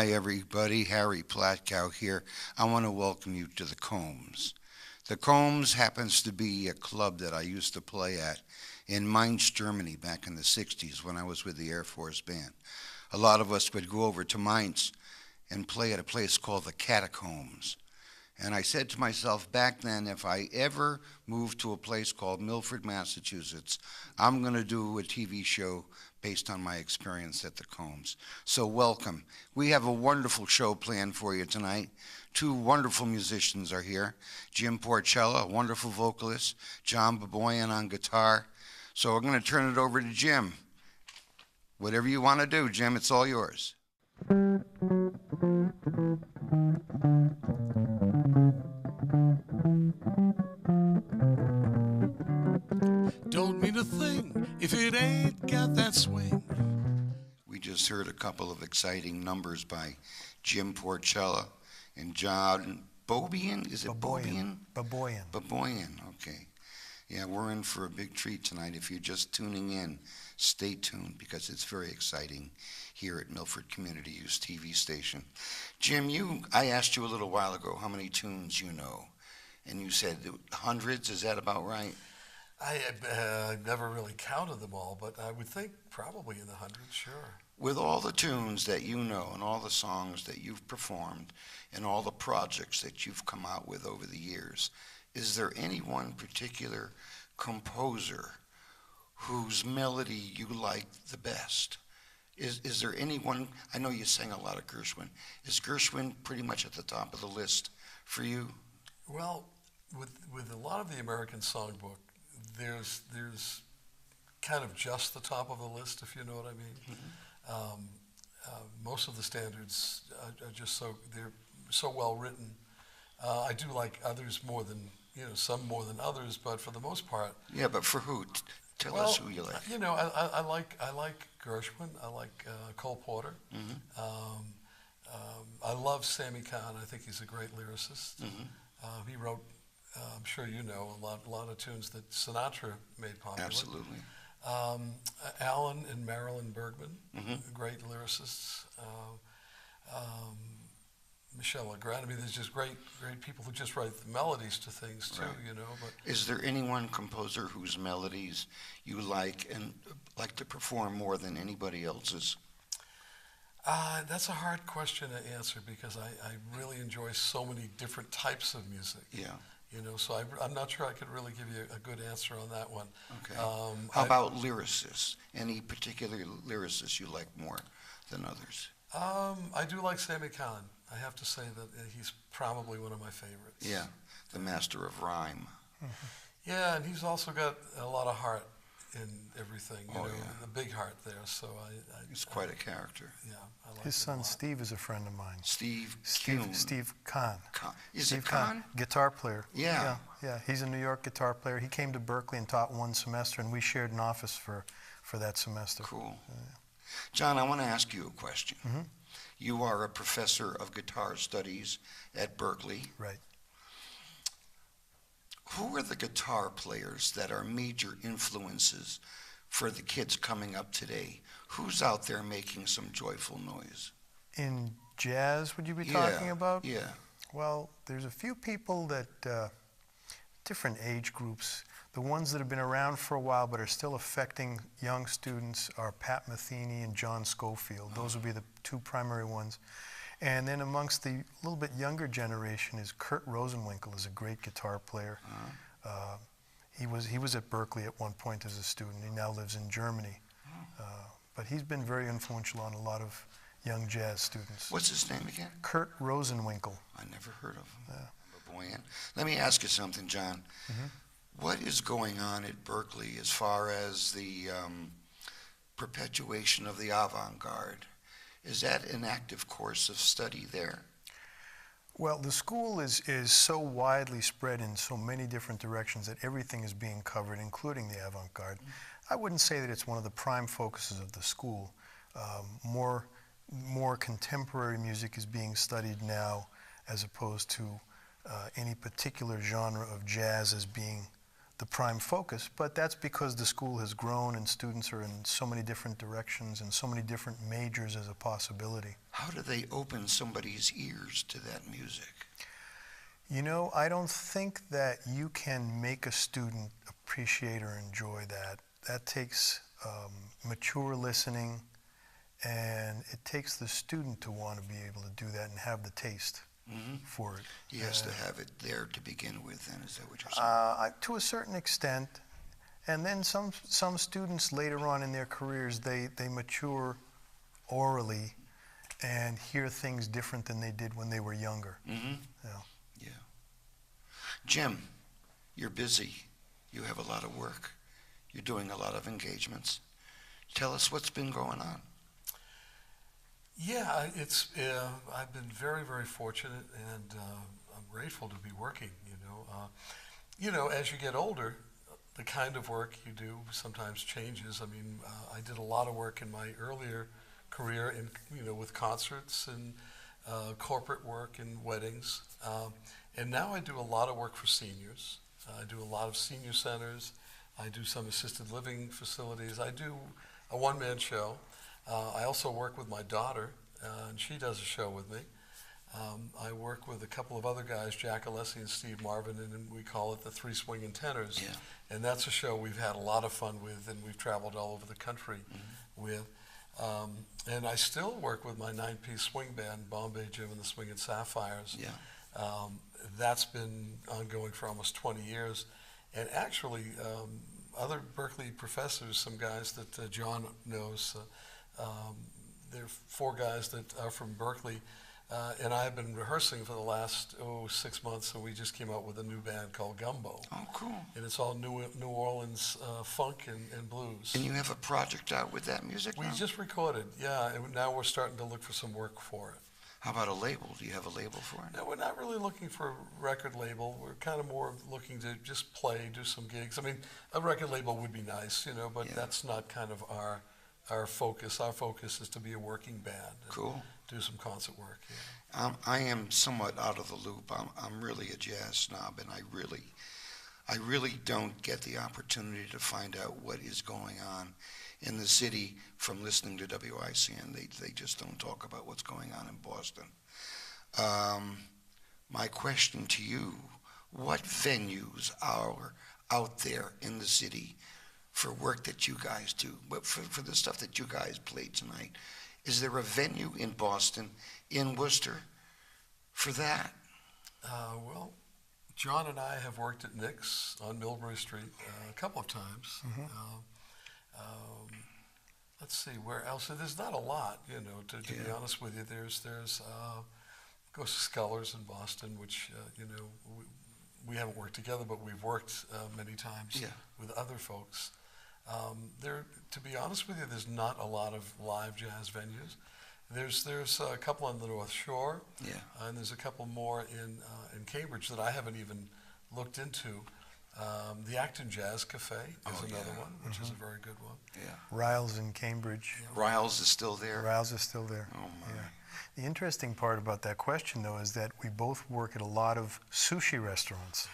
Hi, everybody. Harry Platcow here. I want to welcome you to the Combs. The Combs happens to be a club that I used to play at in Mainz, Germany back in the 60s when I was with the Air Force Band. A lot of us would go over to Mainz and play at a place called the Catacombs. And I said to myself back then, if I ever move to a place called Milford, Massachusetts, I'm going to do a TV show based on my experience at the Combs. So welcome. We have a wonderful show planned for you tonight. Two wonderful musicians are here. Jim Porcella, a wonderful vocalist. John Baboian on guitar. So we're going to turn it over to Jim. Whatever you want to do, Jim, it's all yours. Don't mean a thing if it ain't got that swing. We just heard a couple of exciting numbers by Jim Porcella and John Baboian. Is it Baboian? Baboian. Baboian, okay. Yeah, we're in for a big treat tonight. If you're just tuning in, stay tuned because it's very exciting here at Milford Community Use TV station. Jim, I asked you a little while ago how many tunes you know, and you said hundreds. Is that about right? I never really counted them all, but I would think probably in the hundreds, sure. With all the tunes that you know and all the songs that you've performed and all the projects that you've come out with over the years, is there any one particular composer whose melody you like the best? Is there anyone? I know you sang a lot of Gershwin. Is Gershwin pretty much at the top of the list for you? Well, with a lot of the American songbook, there's kind of just the top of the list, if you know what I mean. Mm-hmm. Most of the standards are just they're so well written. I do like others more than, some more than others, but for the most part. Yeah, but for who? Tell us who you like. I like Gershwin. I like Cole Porter. Mm-hmm. I love Sammy Cahn. I think he's a great lyricist. Mm-hmm. He wrote, I'm sure you know, a lot of tunes that Sinatra made popular. Absolutely. Alan and Marilyn Bergman, mm-hmm. great lyricists. Michel Legrand. I mean, there's just great people who just write the melodies to things too, right. But is there any one composer whose melodies you like and like to perform more than anybody else's? That's a hard question to answer because I really enjoy so many different types of music. Yeah. So I'm not sure I could really give you a good answer on that one. Okay. How about lyricists? Any particular lyricists you like more than others? I do like Sammy Cahn. I have to say that he's probably one of my favorites. Yeah, the master of rhyme. Mm-hmm. Yeah, and he's also got a lot of heart in everything. Yeah. The big heart there. So he's quite a character. Yeah, I like his son Steve is a friend of mine. Steve Kahn. Is Steve it Kahn? Guitar player. Yeah. Yeah. He's a New York guitar player. He came to Berkeley and taught one semester, and we shared an office for that semester. Cool. John, I want to ask you a question. Mm-hmm. You are a professor of guitar studies at Berkeley. Right. Who are the guitar players that are major influences for the kids coming up today? Who's out there making some joyful noise? In jazz, would you be talking about? Yeah. Well, there's a few people that, different age groups. The ones that have been around for a while but are still affecting young students are Pat Metheny and John Schofield. Those would be the two primary ones. And then amongst the little bit younger generation is Kurt Rosenwinkel, is a great guitar player. He was at Berkeley at one point as a student. He now lives in Germany. But he's been very influential on a lot of young jazz students. What's his name again? Kurt Rosenwinkel. I never heard of him. Yeah. Let me ask you something, John. Mm-hmm. What is going on at Berkeley as far as the perpetuation of the avant-garde? Is that an active course of study there? Well, the school is so widely spread in so many different directions that everything is being covered, including the avant-garde. I wouldn't say that it's one of the prime focuses of the school. More contemporary music is being studied now as opposed to any particular genre of jazz as being the prime focus, but that's because the school has grown and students are in so many different directions and so many different majors as a possibility. How do they open somebody's ears to that music? You know, I don't think that you can make a student appreciate or enjoy that. That takes mature listening, and it takes the student to want to be able to do that and have the taste for it. He has to have it there to begin with, then, is that what you're saying? To a certain extent. And then some students later on in their careers, they mature orally and hear things different than they did when they were younger. Mm-hmm. Yeah. Yeah. Jim, you're busy. You have a lot of work. You're doing a lot of engagements. Tell us what's been going on. Yeah, I've been very, very fortunate, and I'm grateful to be working. As you get older, the kind of work you do sometimes changes. I mean, I did a lot of work in my earlier career, with concerts and corporate work and weddings, and now I do a lot of work for seniors. I do a lot of senior centers. I do some assisted living facilities. I do a one-man show. I also work with my daughter, and she does a show with me. I work with a couple of other guys, Jack Alessi and Steve Marvin, and we call it the Three Swingin' Tenors. Yeah. And that's a show we've had a lot of fun with, and we've traveled all over the country with. And I still work with my 9-piece swing band, Bombay Jim and the Swingin' Sapphires. Yeah. That's been ongoing for almost 20 years. And actually, other Berkeley professors, some guys that John knows, there are 4 guys that are from Berkeley, and I have been rehearsing for the last 6 months, and we just came out with a new band called Gumbo. Oh, cool. And it's all New Orleans funk and blues. And you have a project out with that music We now? just recorded, yeah, and now we're starting to look for some work for it. How about a label? Do you have a label for it? No, we're not really looking for a record label. We're kind of more looking to just play, do some gigs. I mean, a record label would be nice, but Yeah. that's not kind of our focus. Our focus is to be a working band. And Cool. do some concert work. Yeah. I am somewhat out of the loop. I'm really a jazz snob, and I really don't get the opportunity to find out what is going on in the city from listening to WICN. They just don't talk about what's going on in Boston. My question to you, what venues are out there in the city for work that you guys do, but for the stuff that you guys played tonight? Is there a venue in Boston, in Worcester, for that? Well, John and I have worked at Nick's on Millbury Street a couple of times. Let's see, where else? There's not a lot, to be honest with you. There's Ghost of Scullers in Boston, which, we haven't worked together, but we've worked many times with other folks. To be honest with you, there's not a lot of live jazz venues. There's a couple on the North Shore, and there's a couple more in Cambridge that I haven't even looked into. The Acton Jazz Cafe is another one, which is a very good one. Yeah. Riles in Cambridge. Riles is still there? Riles is still there. Oh, my. Yeah. The interesting part about that question, though, is that we both work at a lot of sushi restaurants.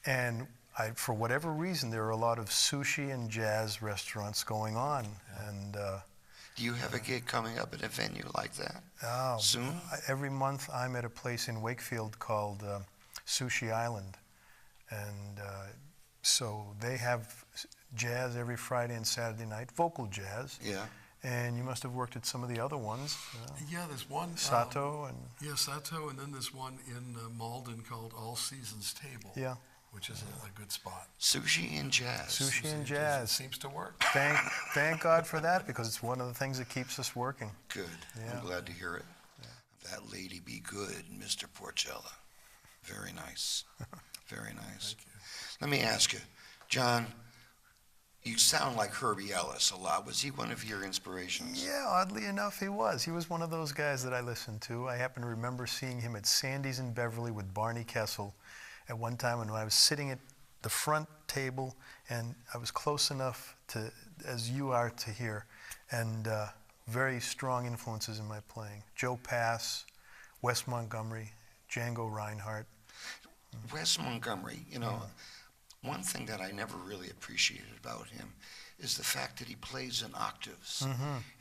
And for whatever reason, there are a lot of sushi and jazz restaurants going on. And Do you have a gig coming up at a venue like that soon? Every month I'm at a place in Wakefield called Sushi Island. And so they have jazz every Friday and Saturday night, vocal jazz. Yeah. And you must have worked at some of the other ones. Yeah, there's one. Sato and Sato, and then there's one in Malden called All Seasons Table. Yeah. Which is a good spot. Sushi and jazz. Sushi and jazz. It seems to work. Thank God for that, because it's one of the things that keeps us working. Good. Yeah. I'm glad to hear it. That lady be good, Mr. Porcella. Very nice. Very nice. Thank you. Let me ask you, John, you sound like Herbie Ellis a lot. Was he one of your inspirations? Yeah, oddly enough, he was. He was one of those guys that I listened to. I happen to remember seeing him at Sandy's in Beverly with Barney Kessel at one time when I was sitting at the front table, and I was close enough to, as you are, to hear, and very strong influences in my playing. Joe Pass, Wes Montgomery, Django Reinhardt. Wes Montgomery, One thing that I never really appreciated about him is the fact that he plays in octaves,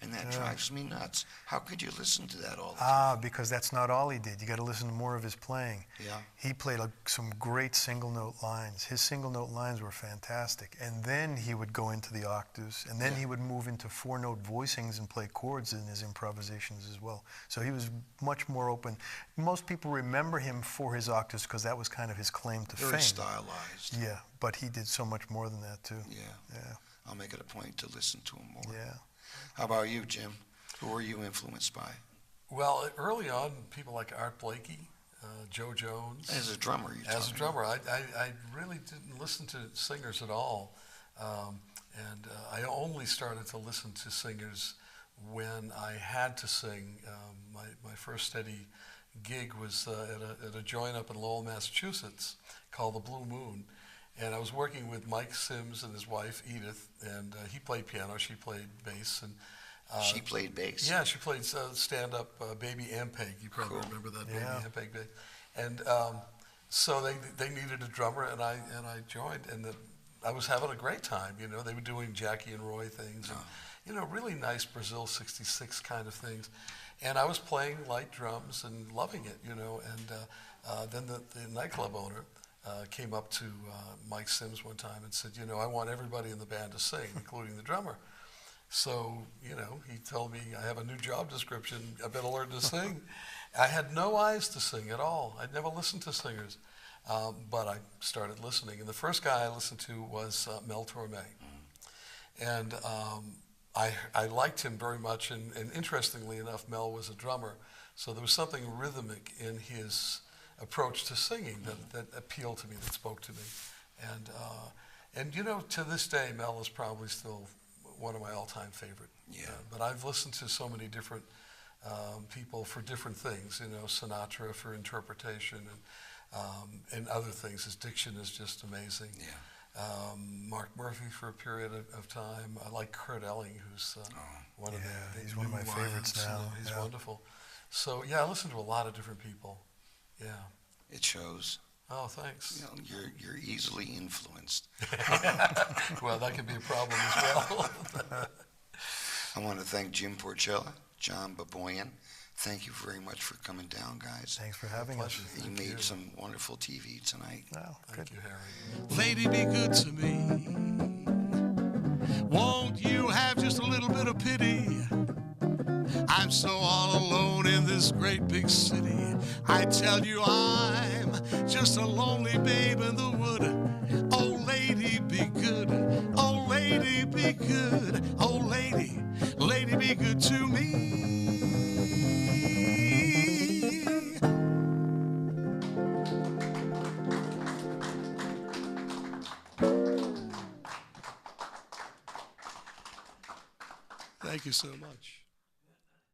and that drives me nuts. How could you listen to that all the time? Because that's not all he did. You got to listen to more of his playing. Yeah. He played some great single note lines. His single note lines were fantastic. And then he would go into the octaves, and then he would move into 4-note voicings and play chords in his improvisations as well. So he was much more open. Most people remember him for his octaves because that was kind of his claim to fame. Very stylized. Yeah, but he did so much more than that too. Yeah. Yeah. I'll make it a point to listen to him more. Yeah. How about you, Jim? Who were you influenced by? Well, early on, people like Art Blakey, Joe Jones. As a drummer, you As a drummer, I really didn't listen to singers at all. And I only started to listen to singers when I had to sing. My first steady gig was at a joint up in Lowell, Massachusetts called the Blue Moon. And I was working with Mike Sims and his wife, Edith, and he played piano, she played bass. And she played bass? Yeah, she played stand-up Baby Ampeg. You probably remember that, Baby Ampeg bass. And so they needed a drummer, and I joined, and I was having a great time. You know, they were doing Jackie and Roy things, and, you know, really nice Brazil '66 kind of things. And I was playing light drums and loving it, you know. And then the nightclub owner came up to Mike Sims one time and said, you know, I want everybody in the band to sing, including the drummer. So, you know, he told me, I have a new job description, I better learn to sing. I had no eyes to sing at all. I'd never listened to singers. But I started listening. And the first guy I listened to was Mel Torme. And I liked him very much. And interestingly enough, Mel was a drummer. So there was something rhythmic in his approach to singing that appealed to me, that spoke to me. And you know, to this day, Mel is probably still one of my all-time favorite. Yeah. But I've listened to so many different people for different things, you know, Sinatra for interpretation and other things. His diction is just amazing. Yeah. Mark Murphy for a period of time. I like Kurt Elling, who's one of the he's one of my favorites now. You know, he's wonderful. So yeah, I listen to a lot of different people. Yeah. It shows. Oh, thanks. You know, you're easily influenced. Well, that can be a problem as well. I want to thank Jim Porcella, John Baboian. Thank you very much for coming down, guys. Thanks for having us. You made some wonderful TV tonight. Well, Thank you, Harry. Lady, be good to me. Won't you have just a little bit of pity? I'm so all alone in this great big city. I tell you I'm just a lonely babe in the wood. Oh, lady, be good. Oh, lady, be good. Oh, lady, lady, be good to me. Thank you so much.